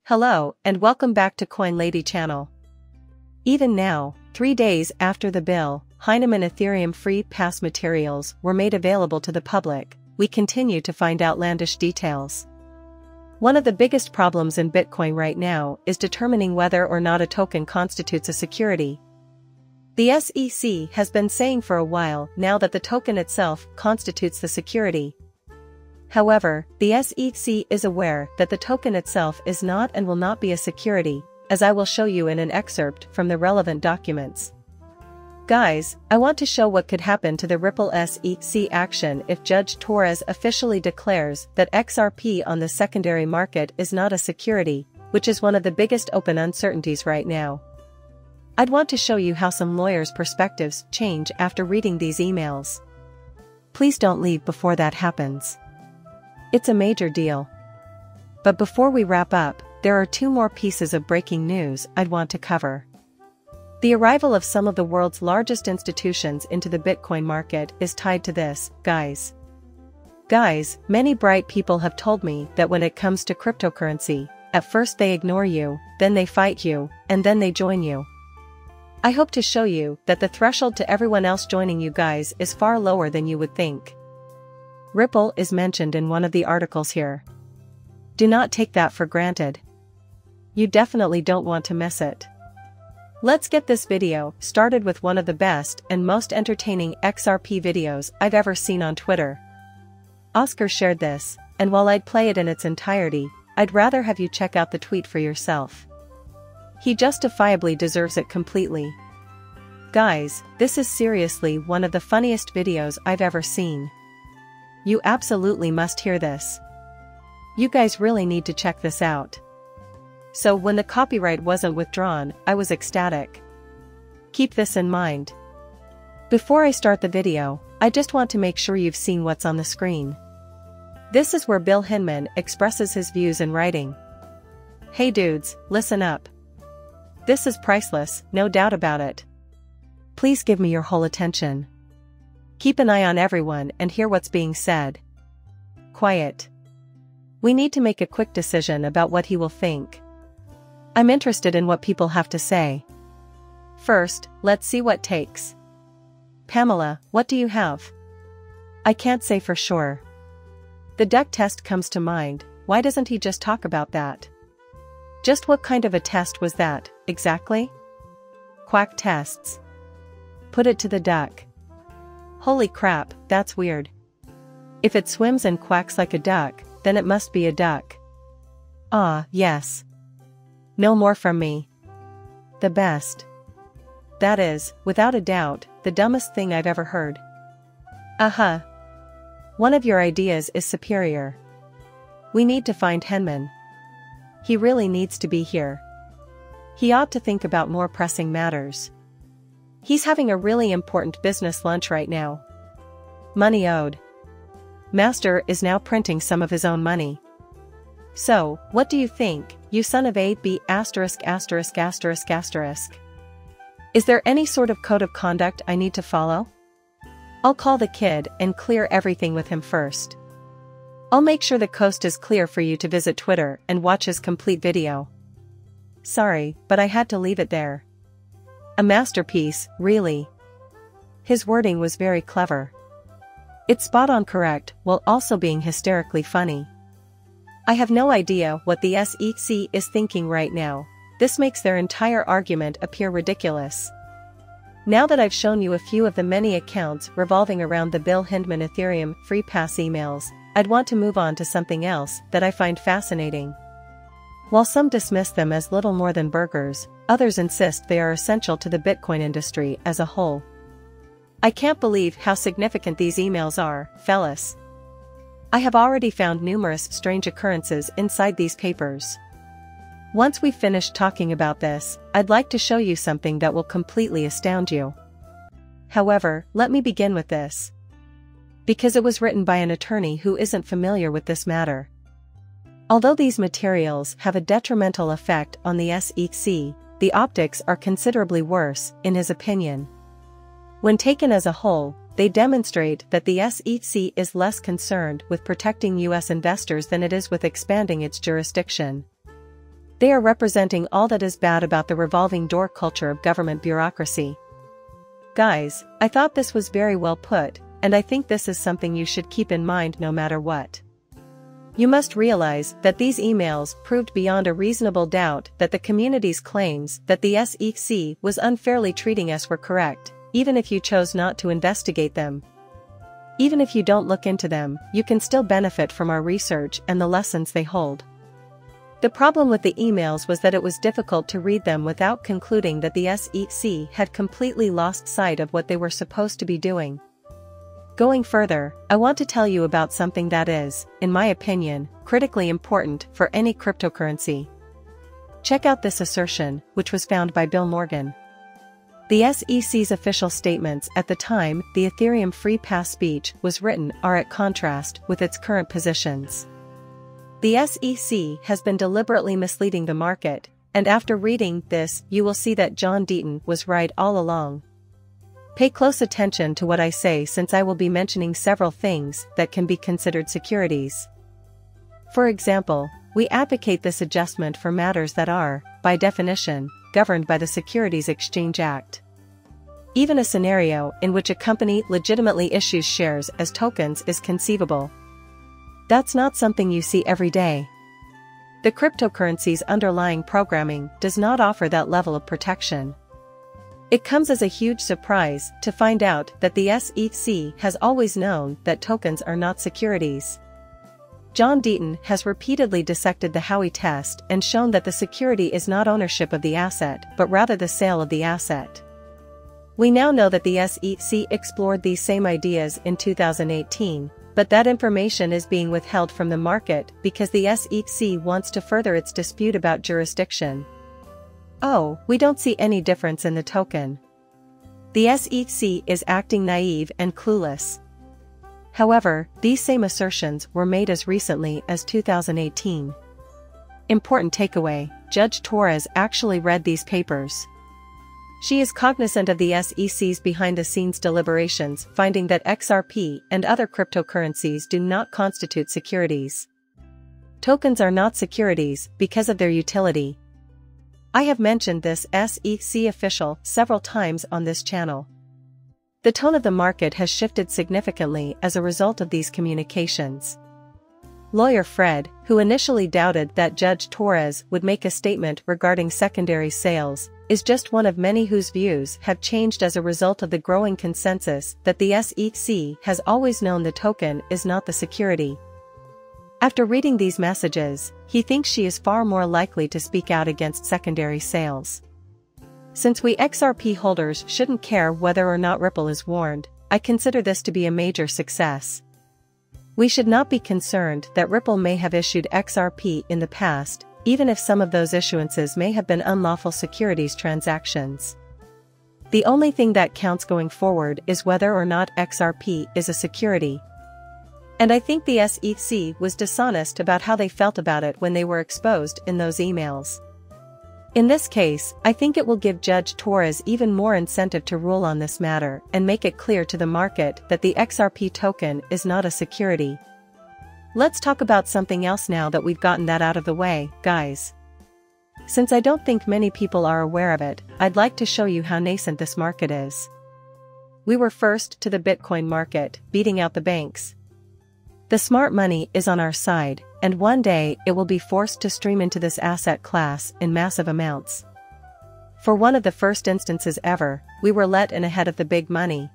Hello and welcome back to Coin Lady channel. Even now, 3 days after the bill, Heinemann Ethereum free pass materials were made available to the public, we continue to find outlandish details. One of the biggest problems in Bitcoin right now is determining whether or not a token constitutes a security. The SEC has been saying for a while now that the token itself constitutes the security. However, the SEC is aware that the token itself is not and will not be a security, as I will show you in an excerpt from the relevant documents. Guys, I want to show what could happen to the Ripple SEC action if Judge Torres officially declares that XRP on the secondary market is not a security, which is one of the biggest open uncertainties right now. I'd want to show you how some lawyers' perspectives change after reading these emails. Please don't leave before that happens. It's a major deal. But before we wrap up, there are 2 more pieces of breaking news I'd want to cover. The arrival of some of the world's largest institutions into the Bitcoin market is tied to this, guys. Guys, many bright people have told me that when it comes to cryptocurrency, at first they ignore you, then they fight you, and then they join you. I hope to show you that the threshold to everyone else joining you guys is far lower than you would think. Ripple is mentioned in one of the articles here. Do not take that for granted. You definitely don't want to miss it. Let's get this video started with one of the best and most entertaining XRP videos I've ever seen on Twitter. Oscar shared this, and while I'd play it in its entirety, I'd rather have you check out the tweet for yourself. He justifiably deserves it completely. Guys, this is seriously one of the funniest videos I've ever seen. You absolutely must hear this. You guys really need to check this out. So when the copyright wasn't withdrawn, I was ecstatic. Keep this in mind. Before I start the video, I just want to make sure you've seen what's on the screen. This is where Bill Hinman expresses his views in writing. Hey dudes, listen up. This is priceless, no doubt about it. Please give me your whole attention. Keep an eye on everyone and hear what's being said. Quiet. We need to make a quick decision about what he will think. I'm interested in what people have to say. First, let's see what takes. Pamela, what do you have? I can't say for sure. The duck test comes to mind. Why doesn't he just talk about that? Just what kind of a test was that, exactly? Quack tests. Put it to the duck. Holy crap, that's weird. If it swims and quacks like a duck, then it must be a duck. Ah, yes. No more from me. The best. That is, without a doubt, the dumbest thing I've ever heard. Uh-huh. One of your ideas is superior. We need to find Hinman. He really needs to be here. He ought to think about more pressing matters. He's having a really important business lunch right now. Money owed. Master is now printing some of his own money. So, what do you think, you son of a b**********? Is there any sort of code of conduct I need to follow? I'll call the kid and clear everything with him first. I'll make sure the coast is clear for you to visit Twitter and watch his complete video. Sorry, but I had to leave it there. A masterpiece, really. His wording was very clever. It's spot on correct while also being hysterically funny. I have no idea what the SEC is thinking right now. This makes their entire argument appear ridiculous. Now that I've shown you a few of the many accounts revolving around the Bill Hinman Ethereum free pass emails, I'd want to move on to something else that I find fascinating. While some dismiss them as little more than burgers, others insist they are essential to the Bitcoin industry as a whole. I can't believe how significant these emails are, fellas. I have already found numerous strange occurrences inside these papers. Once we've finished talking about this, I'd like to show you something that will completely astound you. However, let me begin with this. Because it was written by an attorney who isn't familiar with this matter. Although these materials have a detrimental effect on the SEC, the optics are considerably worse, in his opinion. When taken as a whole, they demonstrate that the SEC is less concerned with protecting U.S. investors than it is with expanding its jurisdiction. They are representing all that is bad about the revolving door culture of government bureaucracy. Guys, I thought this was very well put, and I think this is something you should keep in mind no matter what. You must realize that these emails proved beyond a reasonable doubt that the community's claims that the SEC was unfairly treating us were correct, even if you chose not to investigate them. Even if you don't look into them, you can still benefit from our research and the lessons they hold. The problem with the emails was that it was difficult to read them without concluding that the SEC had completely lost sight of what they were supposed to be doing. Going further, I want to tell you about something that is, in my opinion, critically important for any cryptocurrency. Check out this assertion, which was found by Bill Morgan. The SEC's official statements at the time the Ethereum free pass speech was written are at contrast with its current positions. The SEC has been deliberately misleading the market, and after reading this you will see that John Deaton was right all along. Pay close attention to what I say since I will be mentioning several things that can be considered securities. For example, we advocate this adjustment for matters that are, by definition, governed by the Securities Exchange Act. Even a scenario in which a company legitimately issues shares as tokens is conceivable. That's not something you see every day. The cryptocurrency's underlying programming does not offer that level of protection. It comes as a huge surprise to find out that the SEC has always known that tokens are not securities. John Deaton has repeatedly dissected the Howey test and shown that the security is not ownership of the asset but rather the sale of the asset. We now know that the SEC explored these same ideas in 2018, but that information is being withheld from the market because the SEC wants to further its dispute about jurisdiction. Oh, we don't see any difference in the token. The SEC is acting naive and clueless. However, these same assertions were made as recently as 2018. Important takeaway: Judge Torres actually read these papers. She is cognizant of the SEC's behind-the-scenes deliberations, finding that XRP and other cryptocurrencies do not constitute securities. Tokens are not securities because of their utility. I have mentioned this SEC official several times on this channel. The tone of the market has shifted significantly as a result of these communications. Lawyer Fred, who initially doubted that Judge Torres would make a statement regarding secondary sales, is just one of many whose views have changed as a result of the growing consensus that the SEC has always known the token is not the security. After reading these messages, he thinks she is far more likely to speak out against secondary sales. Since we XRP holders shouldn't care whether or not Ripple is warned, I consider this to be a major success. We should not be concerned that Ripple may have issued XRP in the past, even if some of those issuances may have been unlawful securities transactions. The only thing that counts going forward is whether or not XRP is a security. And I think the SEC was dishonest about how they felt about it when they were exposed in those emails. In this case, I think it will give Judge Torres even more incentive to rule on this matter and make it clear to the market that the XRP token is not a security. Let's talk about something else now that we've gotten that out of the way, guys. Since I don't think many people are aware of it, I'd like to show you how nascent this market is. We were first to the Bitcoin market, beating out the banks. The smart money is on our side, and one day it will be forced to stream into this asset class in massive amounts. For one of the first instances ever, we were let in ahead of the big money.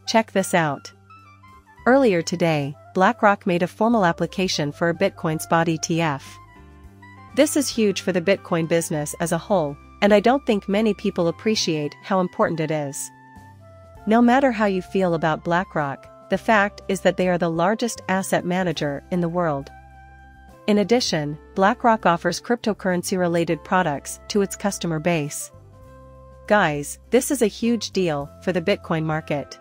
Check this out. Earlier today, BlackRock made a formal application for a Bitcoin spot ETF. This is huge for the Bitcoin business as a whole, and I don't think many people appreciate how important it is. No matter how you feel about BlackRock, the fact is that they are the largest asset manager in the world. In addition, BlackRock offers cryptocurrency-related products to its customer base. Guys, this is a huge deal for the Bitcoin market.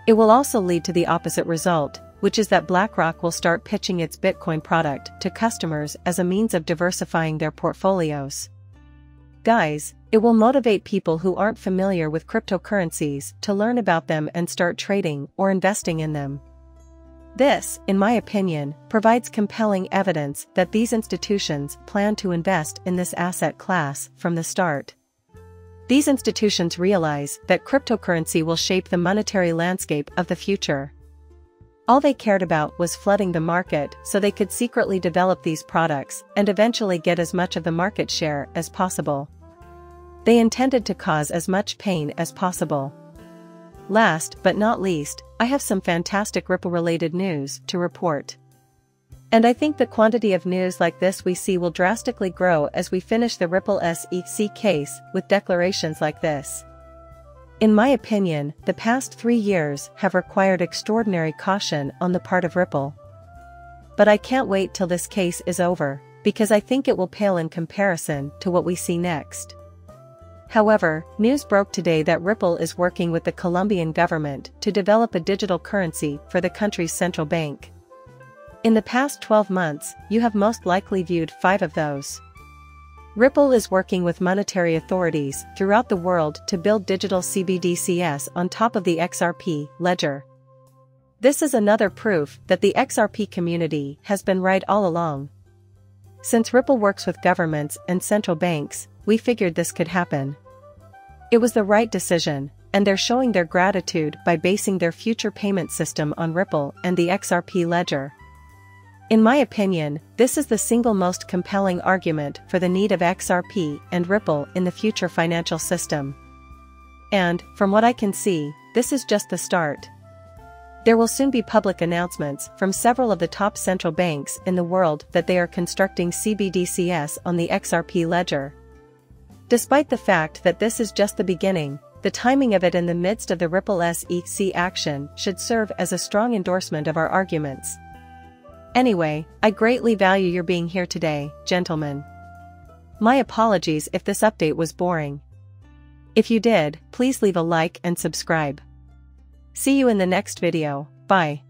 It will also lead to the opposite result, which is that BlackRock will start pitching its Bitcoin product to customers as a means of diversifying their portfolios. Guys, it will motivate people who aren't familiar with cryptocurrencies to learn about them and start trading or investing in them. This, in my opinion, provides compelling evidence that these institutions plan to invest in this asset class from the start. These institutions realize that cryptocurrency will shape the monetary landscape of the future. All they cared about was flooding the market so they could secretly develop these products and eventually get as much of the market share as possible. They intended to cause as much pain as possible. Last but not least, I have some fantastic Ripple-related news to report. And I think the quantity of news like this we see will drastically grow as we finish the Ripple SEC case with declarations like this. In my opinion, the past 3 years have required extraordinary caution on the part of Ripple. But I can't wait till this case is over, because I think it will pale in comparison to what we see next. However, news broke today that Ripple is working with the Colombian government to develop a digital currency for the country's central bank. In the past 12 months, you have most likely viewed 5 of those. Ripple is working with monetary authorities throughout the world to build digital CBDCs on top of the XRP ledger. This is another proof that the XRP community has been right all along. Since Ripple works with governments and central banks, we figured this could happen. It was the right decision, and they're showing their gratitude by basing their future payment system on Ripple and the XRP ledger. In my opinion, this is the single most compelling argument for the need of XRP and Ripple in the future financial system. And, from what I can see, this is just the start. There will soon be public announcements from several of the top central banks in the world that they are constructing CBDCs on the XRP ledger. Despite the fact that this is just the beginning, the timing of it in the midst of the Ripple SEC action should serve as a strong endorsement of our arguments. Anyway, I greatly value your being here today, gentlemen. My apologies if this update was boring. If you did, please leave a like and subscribe. See you in the next video, bye.